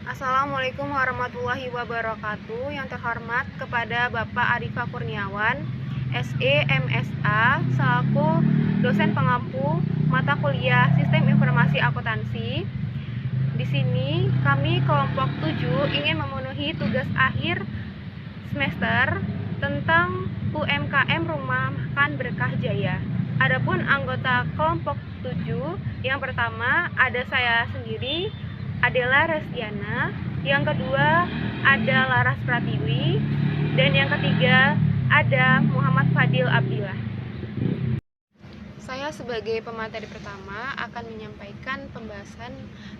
Assalamualaikum warahmatullahi wabarakatuh. Yang terhormat kepada Bapak Arifa Kurniawan, SE MSA, selaku dosen pengampu mata kuliah Sistem Informasi Akuntansi. Di sini kami kelompok 7 ingin memenuhi tugas akhir semester tentang UMKM Rumah Makan Berkah Jaya. Adapun anggota kelompok 7, yang pertama ada saya sendiri, Adela Restiana, yang kedua ada Laras Pratiwi, dan yang ketiga ada Muhammad Fadil Abdillah. Saya sebagai pemateri pertama akan menyampaikan pembahasan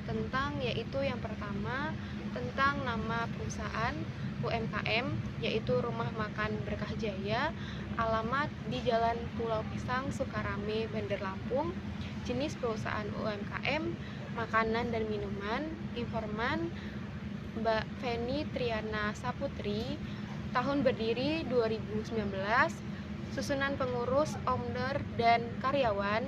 tentang, yaitu yang pertama tentang nama perusahaan UMKM, yaitu Rumah Makan Berkah Jaya, alamat di Jalan Pulau Pisang, Sukarame, Bandar Lampung, jenis perusahaan UMKM, makanan dan minuman, informan Mbak Feni Triana Saputri, tahun berdiri 2019, susunan pengurus, owner, dan karyawan.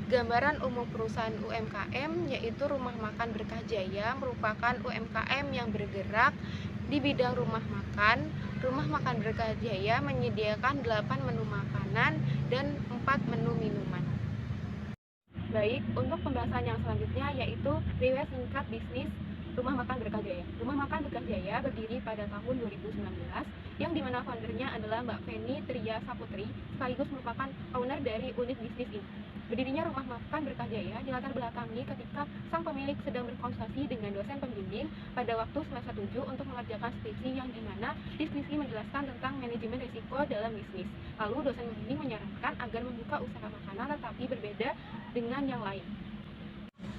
Gambaran umum perusahaan UMKM yaitu Rumah Makan Berkah Jaya merupakan UMKM yang bergerak di bidang rumah makan. Rumah Makan Berkah Jaya menyediakan 8 menu makanan dan 4 menu minuman. Baik, untuk pembahasan yang selanjutnya yaitu riwayat singkat bisnis Rumah Makan Berkah Jaya. Rumah Makan Berkah Jaya berdiri pada tahun 2019, yang dimana foundernya adalah Mbak Feni Tria Saputri, sekaligus merupakan owner dari unit bisnis ini. Berdirinya Rumah Makan Berkah Jaya dilatar belakangi ketika sang pemilik sedang berkonsultasi dengan dosen pembimbing pada waktu semester 7 untuk mengerjakan skripsi, yang dimana diskusi menjelaskan tentang manajemen risiko dalam bisnis. Lalu dosen pembimbing menyarankan agar membuka usaha makanan tetapi berbeda dengan yang lain.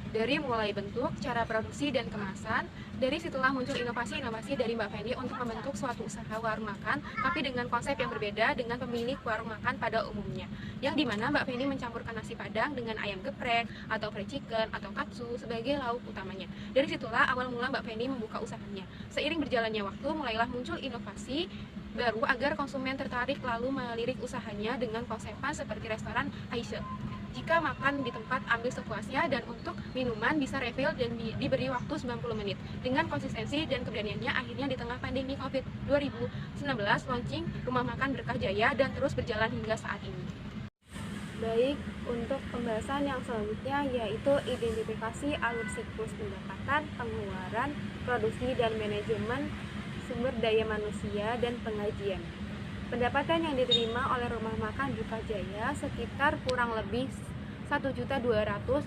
Dari mulai bentuk, cara produksi, dan kemasan, dari situlah muncul inovasi-inovasi dari Mbak Feni untuk membentuk suatu usaha warung makan, tapi dengan konsep yang berbeda dengan pemilik warung makan pada umumnya. Yang dimana Mbak Feni mencampurkan nasi padang dengan ayam geprek, atau fried chicken, atau katsu sebagai lauk utamanya. Dari situlah awal mula Mbak Feni membuka usahanya. Seiring berjalannya waktu, mulailah muncul inovasi baru agar konsumen tertarik lalu melirik usahanya dengan konsepan seperti restoran Aisyah. Jika makan di tempat, ambil sepuasnya, dan untuk minuman bisa refill dan diberi waktu 90 menit. Dengan konsistensi dan keberaniannya, akhirnya di tengah pandemi COVID 2019 launching Rumah Makan Berkah Jaya dan terus berjalan hingga saat ini. Baik, untuk pembahasan yang selanjutnya yaitu identifikasi alur siklus pendapatan, pengeluaran, produksi, dan manajemen sumber daya manusia dan pengajian. Pendapatan yang diterima oleh Rumah Makan Berkah Jaya sekitar kurang lebih 1.200.000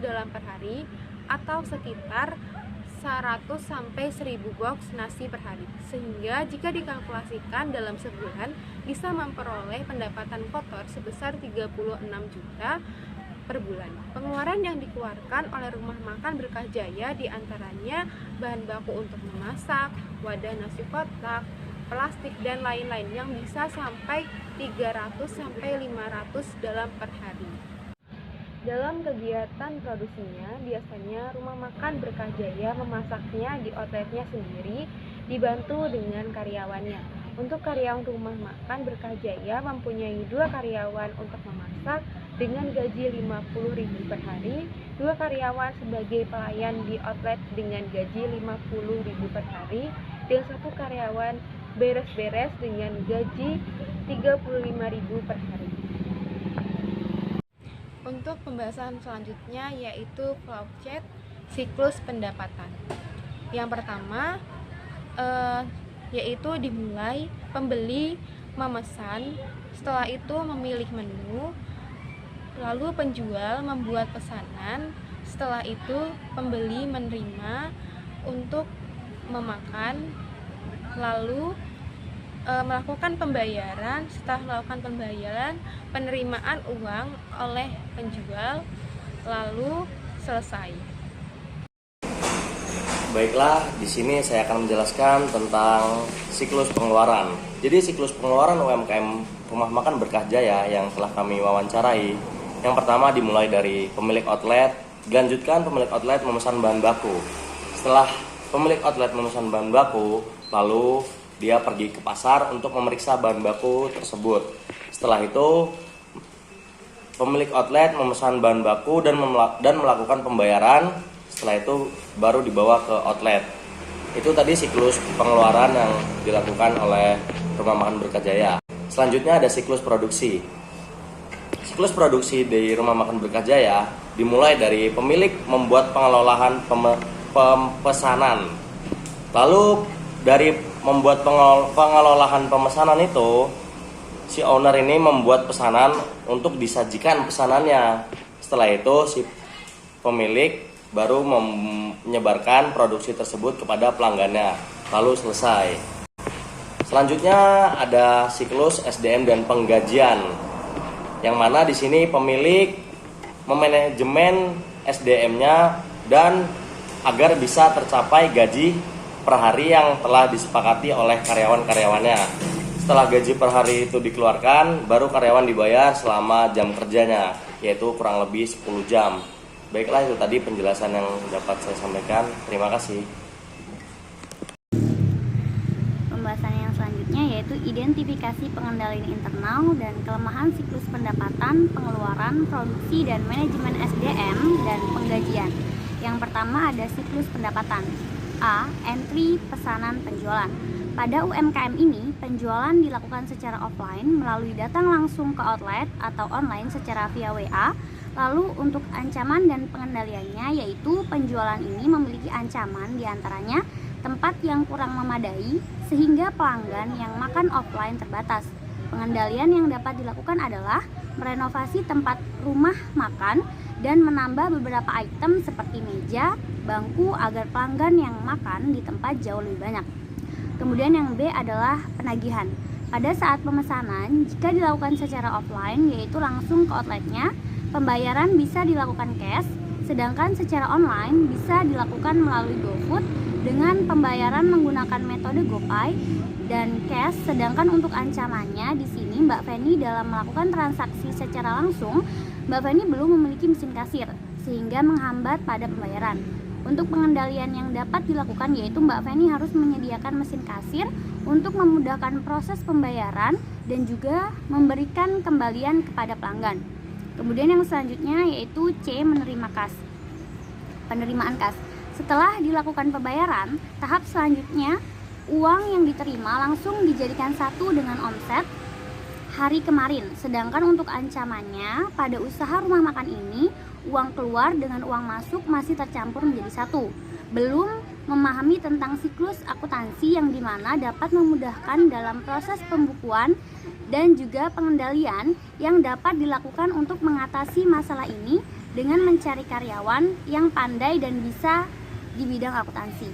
dalam per hari, atau sekitar 100 sampai 1000 box nasi per hari. Sehingga jika dikalkulasikan dalam sebulan bisa memperoleh pendapatan kotor sebesar 36 juta per bulan. Pengeluaran yang dikeluarkan oleh Rumah Makan Berkah Jaya diantaranya bahan baku untuk memasak, wadah nasi kotak, plastik, dan lain-lain yang bisa sampai 300 sampai 500 dalam per hari. Dalam kegiatan produksinya, biasanya Rumah Makan Berkah Jaya memasaknya di outletnya sendiri, dibantu dengan karyawannya. Untuk karyawan Rumah Makan Berkah Jaya mempunyai 2 karyawan untuk memasak dengan gaji 50.000 per hari, 2 karyawan sebagai pelayan di outlet dengan gaji 50.000 per hari, dan 1 karyawan beres-beres dengan gaji 35.000 per hari. Untuk pembahasan selanjutnya yaitu flow chart siklus pendapatan. Yang pertama yaitu dimulai pembeli memesan, setelah itu memilih menu, lalu penjual membuat pesanan, setelah itu pembeli menerima untuk memakan, lalu melakukan pembayaran. Setelah melakukan pembayaran, penerimaan uang oleh penjual, lalu selesai. Baiklah, di sini saya akan menjelaskan tentang siklus pengeluaran. Jadi siklus pengeluaran UMKM Rumah Makan Berkah Jaya yang telah kami wawancarai, yang pertama dimulai dari pemilik outlet, dilanjutkan pemilik outlet memesan bahan baku. Setelah pemilik outlet memesan bahan baku, lalu dia pergi ke pasar untuk memeriksa bahan baku tersebut. Setelah itu pemilik outlet memesan bahan baku dan melakukan pembayaran. Setelah itu baru dibawa ke outlet. Itu tadi siklus pengeluaran yang dilakukan oleh Rumah Makan Berkah Jaya. Selanjutnya ada siklus produksi. Siklus produksi di Rumah Makan Berkah Jaya dimulai dari pemilik membuat pengelolaan pemesanan. Lalu dari membuat pengelolaan pemesanan itu, si owner ini membuat pesanan untuk disajikan pesanannya. Setelah itu si pemilik baru menyebarkan produksi tersebut kepada pelanggannya, lalu selesai. Selanjutnya ada siklus SDM dan penggajian, yang mana di sini pemilik memanajemen SDM-nya dan agar bisa tercapai gaji per hari yang telah disepakati oleh karyawan-karyawannya. Setelah gaji per hari itu dikeluarkan, baru karyawan dibayar selama jam kerjanya, yaitu kurang lebih 10 jam. Baiklah, itu tadi penjelasan yang dapat saya sampaikan. Terima kasih. Pembahasan yang selanjutnya yaitu identifikasi pengendalian internal dan kelemahan siklus pendapatan, pengeluaran, produksi, dan manajemen SDM dan penggajian. Yang pertama ada siklus pendapatan. A. Entry pesanan penjualan. Pada UMKM ini, penjualan dilakukan secara offline melalui datang langsung ke outlet atau online secara via WA. Lalu untuk ancaman dan pengendaliannya yaitu penjualan ini memiliki ancaman diantaranya tempat yang kurang memadai sehingga pelanggan yang makan offline terbatas. Pengendalian yang dapat dilakukan adalah merenovasi tempat rumah makan dan menambah beberapa item seperti meja, bangku agar pelanggan yang makan di tempat jauh lebih banyak. Kemudian yang B adalah penagihan. Pada saat pemesanan, jika dilakukan secara offline yaitu langsung ke outletnya, pembayaran bisa dilakukan cash, sedangkan secara online bisa dilakukan melalui GoFood dengan pembayaran menggunakan metode GoPay dan cash. Sedangkan untuk ancamannya di sini Mbak Feni dalam melakukan transaksi secara langsung, Mbak Feni belum memiliki mesin kasir sehingga menghambat pada pembayaran. Untuk pengendalian yang dapat dilakukan yaitu Mbak Feni harus menyediakan mesin kasir untuk memudahkan proses pembayaran dan juga memberikan kembalian kepada pelanggan. Kemudian yang selanjutnya yaitu C. Penerimaan kas. Setelah dilakukan pembayaran, tahap selanjutnya uang yang diterima langsung dijadikan satu dengan omset hari kemarin. Sedangkan untuk ancamannya pada usaha rumah makan ini, uang keluar dengan uang masuk masih tercampur menjadi satu. Belum memahami tentang siklus akuntansi yang dimana dapat memudahkan dalam proses pembukuan dan juga pengendalian yang dapat dilakukan untuk mengatasi masalah ini dengan mencari karyawan yang pandai dan bisa di bidang akuntansi.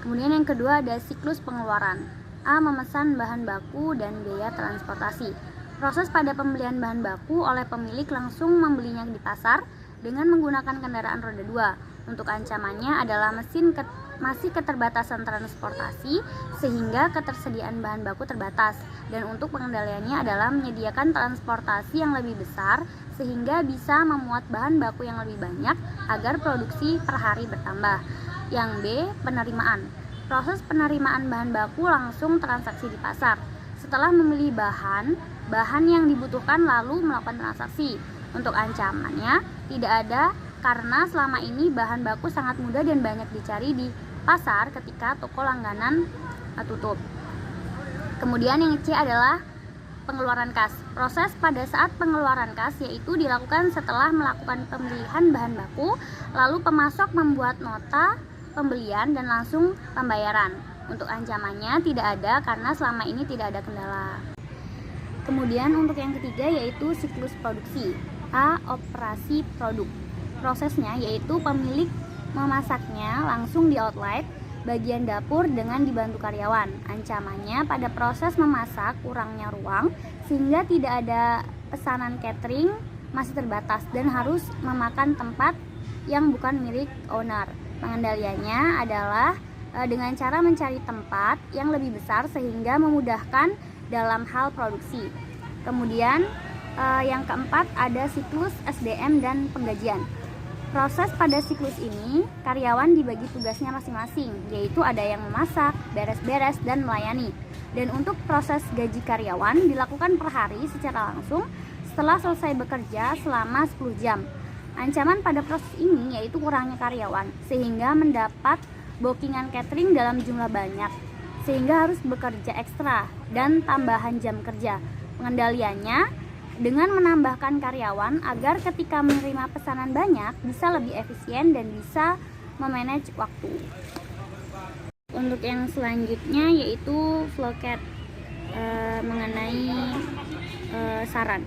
Kemudian yang kedua ada siklus pengeluaran. A. Memesan bahan baku dan biaya transportasi. Proses pada pembelian bahan baku oleh pemilik langsung membelinya di pasar dengan menggunakan kendaraan roda 2. Untuk ancamannya adalah masih keterbatasan transportasi sehingga ketersediaan bahan baku terbatas. Dan untuk pengendaliannya adalah menyediakan transportasi yang lebih besar sehingga bisa memuat bahan baku yang lebih banyak agar produksi per hari bertambah. Yang B. Penerimaan. Proses penerimaan bahan baku langsung transaksi di pasar. Setelah memilih bahan yang dibutuhkan lalu melakukan transaksi. Untuk ancamannya tidak ada karena selama ini bahan baku sangat mudah dan banyak dicari di pasar ketika toko langganan tutup. Kemudian yang C adalah pengeluaran kas. Proses pada saat pengeluaran kas yaitu dilakukan setelah melakukan pemilihan bahan baku, lalu pemasok membuat nota pembelian dan langsung pembayaran. Untuk ancamannya tidak ada karena selama ini tidak ada kendala. Kemudian untuk yang ketiga yaitu siklus produksi. A. Operasi produk. Prosesnya yaitu pemilik memasaknya langsung di outlet bagian dapur dengan dibantu karyawan. Ancamannya pada proses memasak kurangnya ruang sehingga tidak ada pesanan catering masih terbatas dan harus memakan tempat yang bukan milik owner. Pengendaliannya adalah dengan cara mencari tempat yang lebih besar sehingga memudahkan dalam hal produksi. Kemudian yang keempat ada siklus SDM dan penggajian. Proses pada siklus ini, karyawan dibagi tugasnya masing-masing, yaitu ada yang memasak, beres-beres, dan melayani. Dan untuk proses gaji karyawan dilakukan per hari secara langsung setelah selesai bekerja selama 10 jam. Ancaman pada proses ini yaitu kurangnya karyawan, sehingga mendapat bookingan catering dalam jumlah banyak, sehingga harus bekerja ekstra dan tambahan jam kerja. Pengendaliannya dengan menambahkan karyawan agar ketika menerima pesanan banyak bisa lebih efisien dan bisa memanage waktu. Untuk yang selanjutnya yaitu flowchart mengenai saran.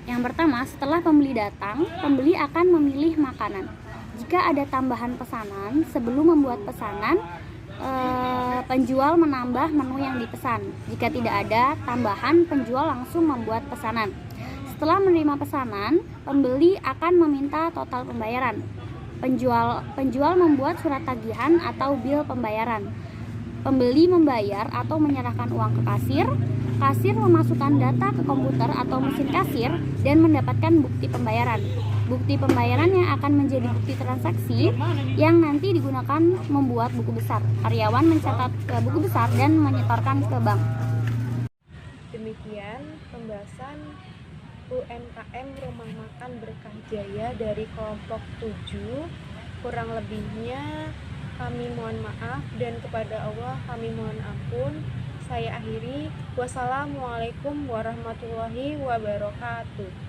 Yang pertama, setelah pembeli datang, pembeli akan memilih makanan. Jika ada tambahan pesanan, sebelum membuat pesanan, penjual menambah menu yang dipesan. Jika tidak ada tambahan, penjual langsung membuat pesanan. Setelah menerima pesanan, pembeli akan meminta total pembayaran. Penjual membuat surat tagihan atau bil pembayaran. Pembeli membayar atau menyerahkan uang ke kasir. Kasir memasukkan data ke komputer atau mesin kasir dan mendapatkan bukti pembayaran. Bukti pembayaran yang akan menjadi bukti transaksi yang nanti digunakan membuat buku besar. Karyawan mencatat ke buku besar dan menyetorkan ke bank. Demikian pembahasan UMKM Rumah Makan Berkah Jaya dari kelompok 7. Kurang lebihnya kami mohon maaf dan kepada Allah kami mohon ampun. Saya akhiri. Wassalamualaikum warahmatullahi wabarakatuh.